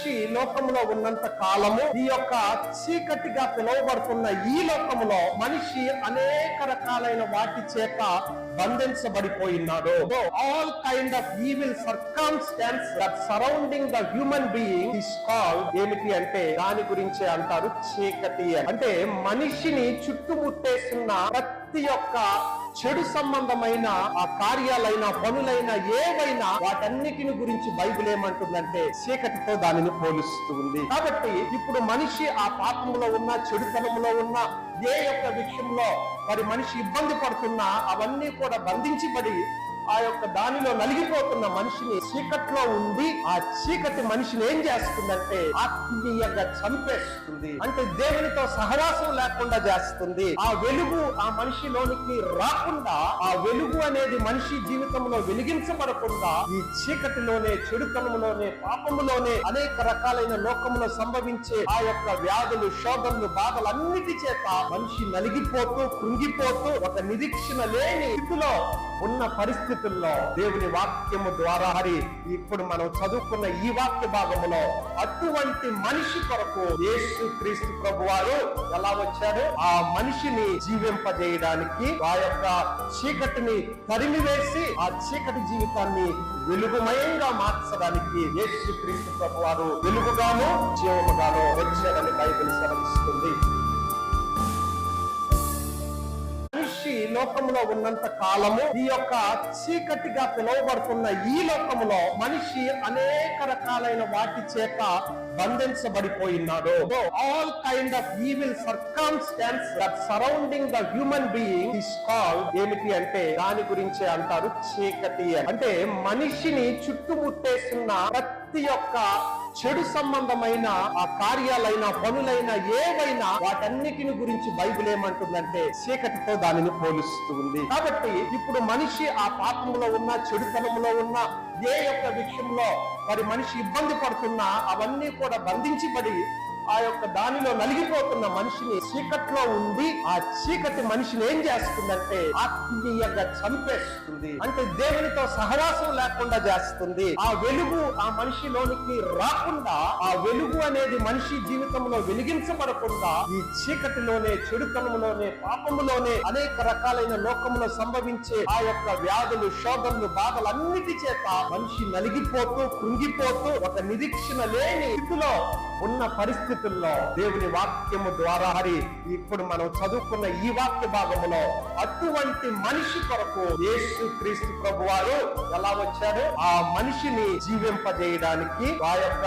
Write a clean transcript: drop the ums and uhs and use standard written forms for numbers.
మనిషి లోకములో ఉన్నంత కాలము ఈ యొక్క చీకటిగా పిలువబడుతున్న ఈ లోకములో మనిషి అనేక రకాలైన వాటి చేత బంధించబడిపోయినాడు. All kind of evil circumstances that surrounding the human being is called ఏమిటి అంటే దాని గురించి అంటారు చీకటి. అంటే మనిషిని చుట్టుముట్టేస్తున్న ప్రతి ఒక్క చెడు సంబంధమైన ఆ కార్యాలైన పనులైన ఏవైనా వాటన్నిటిని గురించి బైబిల్ ఏమంటుందంటే చీకటితో దానిని పోలుస్తూ ఉంది. కాబట్టి ఇప్పుడు మనిషి ఆ పాపంలో ఉన్న చెడుతనంలో ఉన్న ఏ యొక్క విషయంలో మరి మనిషి ఇబ్బంది పడుతున్నా అవన్నీ కూడా బంధించబడి ఆ యొక్క దానిలో నలిగిపోతున్న మనిషిని చీకట్లో ఉండి ఆ చీకటి మనిషిని ఏం చేస్తుందంటే ఆత్మీయంగా చంపేస్తుంది. అంటే దేవునితో సహవాసం లేకుండా చేస్తుంది. ఆ వెలుగు ఆ మనిషిలోనికి రాకుండా, ఆ వెలుగు అనేది మనిషి జీవితంలో వెలిగించబడకుండా ఈ చీకటిలోనే చెడుతనంలోనే పాపములోనే అనేక రకాలైన లోకములో సంభవించే ఆ యొక్క వ్యాధులు శోధనలు బాధలు అన్నిటి చేత మనిషి నలిగిపోతూ కృంగిపోతూ ఒక నిరీక్షణ లేని స్థితిలో ఉన్న పరిస్థితుల్లో దేవుని వాక్యము ద్వారా ఇప్పుడు మనం చదువుకున్న ఈ వాక్య భాగములో అటువంటి మనిషి కొరకు యేసు క్రీస్తు ప్రభువారు ఎలా వచ్చాడు? ఆ మనిషిని జీవింపజేయడానికి, ఆ యొక్క చీకటిని తరిమివేసి ఆ చీకటి జీవితాన్ని వెలుగుమయంగా మార్చడానికి యేసు క్రీస్తు ప్రభువారు వెలుగుగాను జీవముగాను వచ్చాడని బైబిల్ సెలవిస్తుంది. లోకములో ఉన్నంత కాలము ఈ యొక్క చీకటిగా పిలువబడుతున్న ఈ లోకములో మనిషి అనేక రకాలైన వాటి చేత బంధించబడిపోయినాడు. All kind of evil circumstances that surrounding the human being is called ఏమిటి అంటే దాని గురించి అంటారు చీకటి. అంటే మనిషిని చుట్టుముట్టేస్తున్న ప్రతి ఒక్క చెడు సంబంధమైన ఆ కార్యాలైన పనులైన ఏవైనా వాటన్నిటిని గురించి బైబిల్ ఏమంటుందంటే చీకటితో దానిని పోలుస్తూ ఉంది. కాబట్టి ఇప్పుడు మనిషి ఆ పాపంలో ఉన్న చెడుతనంలో ఉన్న ఏ యొక్క విషయంలో మరి మనిషి ఇబ్బంది పడుతున్నా అవన్నీ కూడా బంధించబడి ఆ యొక్క దానిలో నలిగిపోతున్న మనిషిని చీకట్లో ఉండి ఆ చీకటి మనిషిని ఏం చేస్తుందంటే ఆత్మీయంగా చంపేస్తుంది. అంటే దేవునితో సహవాసం లేకుండా చేస్తుంది. ఆ వెలుగు ఆ మనిషిలోనికి రాకుండా, ఆ వెలుగు అనేది మనిషి జీవితంలో వెలిగించబడకుండా ఈ చీకటిలోనే చెడుతనంలోనే పాపములోనే అనేక రకాలైన లోకములో సంభవించే ఆ యొక్క వ్యాధులు శోధనలు బాధలు అన్నిటి చేత మనిషి నలిగిపోతూ కృంగిపోతూ ఒక నిరీక్షణ లేని స్థితిలో ఉన్న పరిస్థితుల్లో దేవుని వాక్యము ద్వారా ఇప్పుడు మనం చదువుకున్న ఈ వాక్య భాగములో అటువంటి మనిషి కొరకు యేసు క్రీస్తు ప్రభువారు ఎలా వచ్చాడు? ఆ మనిషిని జీవింపజేయడానికి, ఆ యొక్క